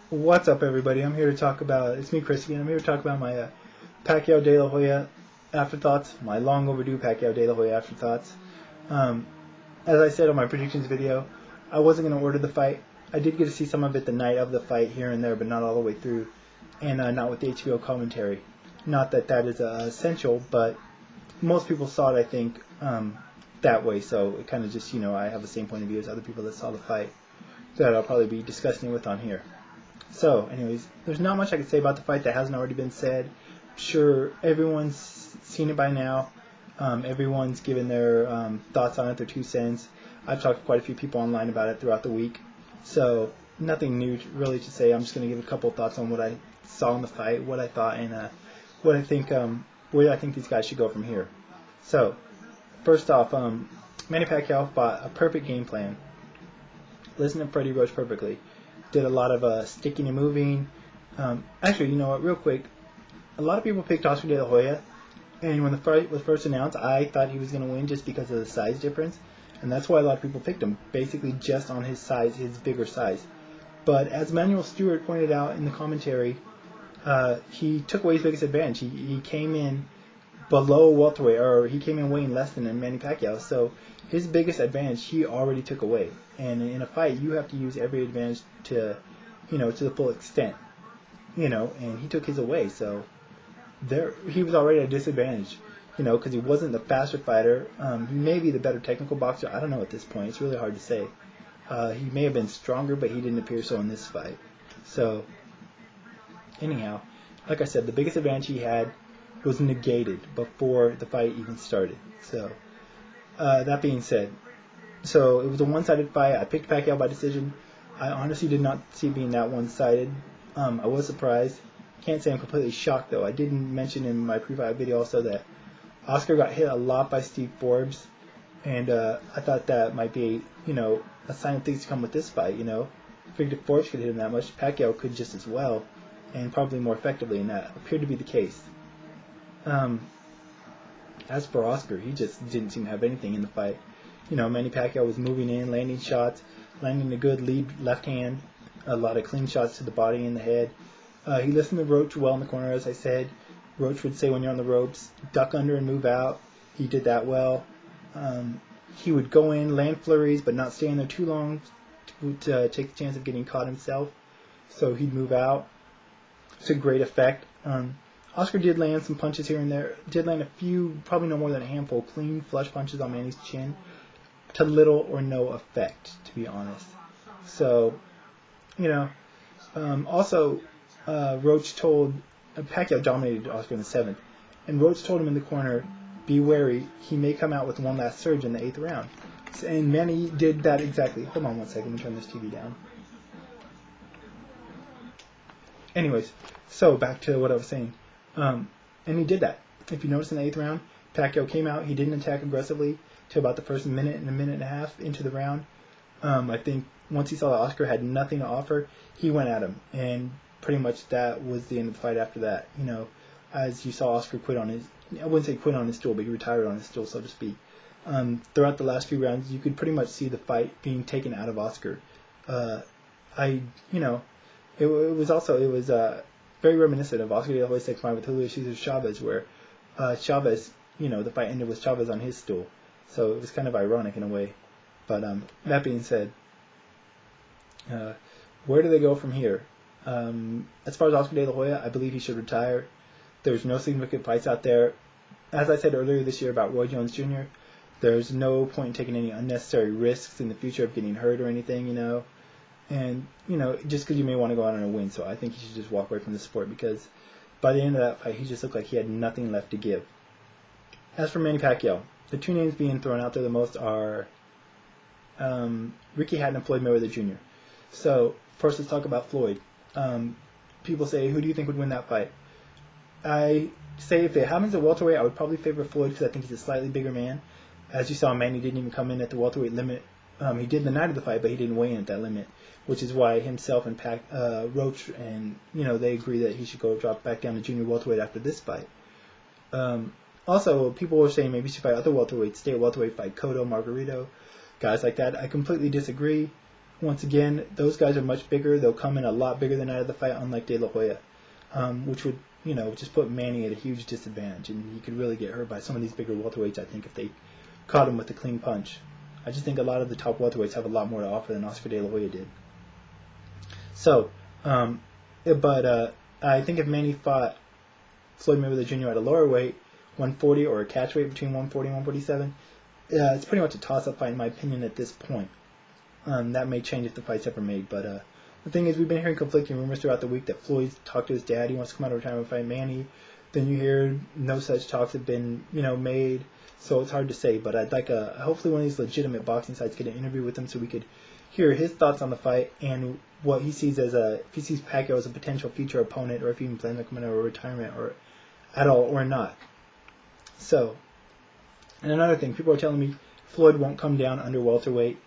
What's up, everybody? I'm here to talk about, it's me, Chris, again. I'm here to talk about my Pacquiao De La Hoya afterthoughts, my long overdue Pacquiao De La Hoya afterthoughts. Um, as I said on my predictions video, I wasn't going to order the fight. I did get to see some of it the night of the fight here and there, but not all the way through, and not with the HBO commentary. Not that that is essential, but most people saw it, I think, that way, so it kind of just, I have the same point of view as other people that saw the fight that I'll probably be discussing it with on here. So, anyways, there's not much I can say about the fight that hasn't already been said. I'm sure everyone's seen it by now. Everyone's given their thoughts on it, their 2 cents. I've talked to quite a few people online about it throughout the week. So, nothing new really to say. I'm just going to give a couple of thoughts on what I saw in the fight, what I thought, and what I think, where I think these guys should go from here. So, first off, Manny Pacquiao fought a perfect game plan. Listened to Freddie Roach perfectly. Did a lot of sticking and moving. Actually, you know what, real quick, a lot of people picked Oscar De La Hoya, and when the fight was first announced, I thought he was going to win just because of the size difference, and that's why a lot of people picked him, basically just on his size, his bigger size. But as Manuel Stewart pointed out in the commentary, he took away his biggest advantage. He came in below welterweight, or he came in weighing less than Manny Pacquiao, so his biggest advantage he already took away. And in a fight, you have to use every advantage to the full extent, and he took his away, so he was already at a disadvantage, because he wasn't the faster fighter. He may be the better technical boxer. I don't know at this point. It's really hard to say. He may have been stronger, but he didn't appear so in this fight. So, anyhow, like I said, the biggest advantage he had was negated before the fight even started. So, that being said, so it was a one-sided fight. I picked Pacquiao by decision. I honestly did not see it being that one-sided. I was surprised. Can't say I'm completely shocked, though. I did mention in my pre-fight video also that Oscar got hit a lot by Steve Forbes, and I thought that might be, a sign of things to come with this fight, Figured if Forbes could hit him that much, Pacquiao could just as well, and probably more effectively, and that appeared to be the case. As for Oscar, he just didn't seem to have anything in the fight. Manny Pacquiao was moving in, landing shots, landing a good lead left hand, a lot of clean shots to the body and the head. He listened to Roach well in the corner, as I said. Roach would say when you're on the ropes, duck under and move out. He did that well. He would go in, land flurries, but not stay in there too long to take the chance of getting caught himself. So he'd move out. It's a great effect. Oscar did land some punches here and there. Did land a few, probably no more than a handful, clean flush punches on Manny's chin, to little or no effect, to be honest. So, also, Roach told, Pacquiao dominated Oscar in the 7th, and Roach told him in the corner, be wary, he may come out with one last surge in the 8th round. And Manny did that exactly. Hold on one second, let me turn this TV down. Anyways, so back to what I was saying. And he did that. If you notice in the 8th round, Pacquiao came out, he didn't attack aggressively till about the first minute and a minute and a half into the round. I think once he saw that Oscar had nothing to offer, he went at him, and pretty much that was the end of the fight after that. As you saw Oscar quit on his, I wouldn't say quit on his stool, but he retired on his stool, so to speak. Throughout the last few rounds, you could pretty much see the fight being taken out of Oscar. It was very reminiscent of Oscar De La Hoya's second fight with Julio Cesar Chavez, where Chavez, the fight ended with Chavez on his stool. So it was kind of ironic in a way. But that being said, where do they go from here? As far as Oscar De La Hoya, I believe he should retire. There's no significant fights out there. As I said earlier this year about Roy Jones Jr., there's no point in taking any unnecessary risks in the future of getting hurt or anything, And, just because you may want to go out on a win. So I think he should just walk away from the sport, because by the end of that fight, he just looked like he had nothing left to give. As for Manny Pacquiao, the 2 names being thrown out there the most are Ricky Hatton and Floyd Mayweather Jr. So first, let's talk about Floyd. People say, who do you think would win that fight? I say if it happens at welterweight, I would probably favor Floyd, because I think he's a slightly bigger man. As you saw, Manny didn't even come in at the welterweight limit. He did the night of the fight, but he didn't weigh in at that limit, which is why himself and Roach and they agree that he should drop back down to junior welterweight after this fight. Also, people were saying maybe he should fight other welterweights, stay at welterweight, fight Cotto, Margarito, guys like that. I completely disagree. Once again, those guys are much bigger. They'll come in a lot bigger than out of the fight, unlike De La Hoya, which would, just put Manny at a huge disadvantage, and he could really get hurt by some of these bigger welterweights, I think, if they caught him with a clean punch. I just think a lot of the top welterweights have a lot more to offer than Oscar De La Hoya did. So, I think if Manny fought Floyd Mayweather Jr. at a lower weight, 140, or a catch weight between 140 and 147, it's pretty much a toss-up fight in my opinion at this point. That may change if the fight's ever made, but the thing is, we've been hearing conflicting rumors throughout the week that Floyd's talked to his dad, he wants to come out of retirement and fight Manny. Then you hear no such talks have been, made, so it's hard to say. But I'd like hopefully one of these legitimate boxing sites get an interview with him so we could hear his thoughts on the fight and what he sees if he sees Pacquiao as a potential future opponent, or if he even plans on coming out of retirement or at all or not. So, and another thing, people are telling me Floyd won't come down under welterweight.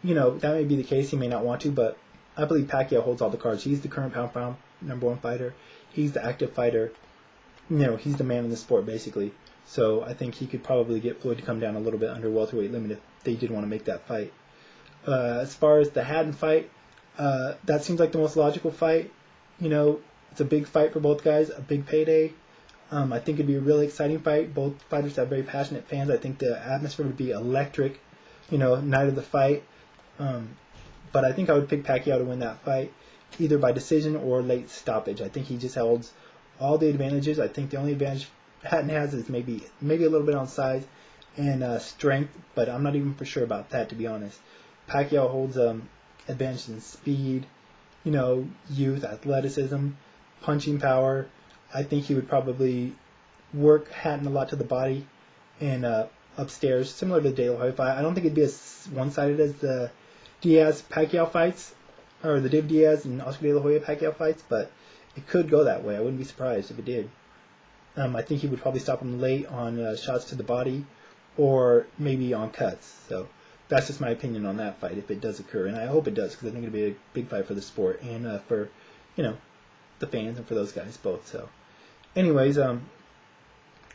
That may be the case. He may not want to, but I believe Pacquiao holds all the cards. He's the current pound-for-pound #1 fighter. He's the active fighter. He's the man in the sport, basically. So I think he could probably get Floyd to come down a little bit under welterweight limit if they did want to make that fight. As far as the Haddon fight, that seems like the most logical fight. It's a big fight for both guys, a big payday. I think it'd be a really exciting fight. Both fighters have very passionate fans. I think the atmosphere would be electric, night of the fight. But I think I would pick Pacquiao to win that fight, either by decision or late stoppage. I think he just holds all the advantages. I think the only advantage Hatton has is maybe a little bit on size and strength, but I'm not even for sure about that, to be honest. Pacquiao holds advantages in speed, youth, athleticism, punching power. I think he would probably work Hatton a lot to the body and upstairs, similar to the De La Hoya fight. I don't think it'd be as one-sided as the Diaz-Pacquiao fights, or the Div Diaz and Oscar De La Hoya Pacquiao fights, but it could go that way. I wouldn't be surprised if it did. I think he would probably stop him late on shots to the body, or maybe on cuts. So that's just my opinion on that fight, if it does occur, and I hope it does, because I think it'd be a big fight for the sport and for the fans and for those guys both. So, anyways, one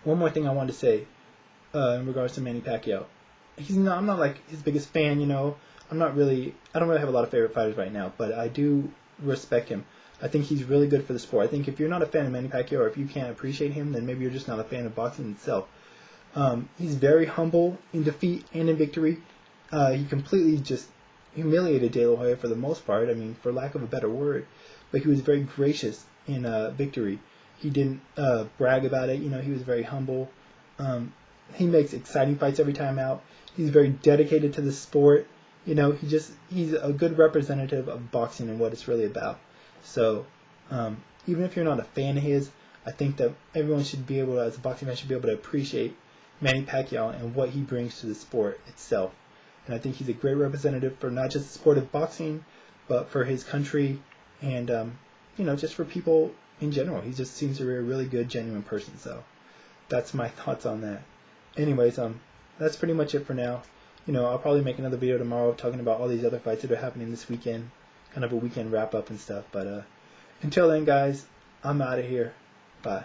more thing I wanted to say in regards to Manny Pacquiao. I'm not like his biggest fan, I don't really have a lot of favorite fighters right now, but I do respect him. I think he's really good for the sport. I think if you're not a fan of Manny Pacquiao, or if you can't appreciate him, then maybe you're just not a fan of boxing itself. He's very humble in defeat and in victory. He completely just humiliated De La Hoya for the most part, for lack of a better word, but he was very gracious in victory. He didn't brag about it, he was very humble. He makes exciting fights every time out. He's very dedicated to the sport. He's a good representative of boxing and what it's really about. So, even if you're not a fan of his, I think that everyone should be able to, as a boxing fan, should be able to appreciate Manny Pacquiao and what he brings to the sport itself. And I think he's a great representative for not just the sport of boxing, but for his country and, just for people in general. He just seems to be a really good, genuine person. So, that's my thoughts on that. Anyways, that's pretty much it for now. I'll probably make another video tomorrow talking about all these other fights that are happening this weekend. Kind of a weekend wrap-up and stuff. But until then, guys, I'm out of here. Bye.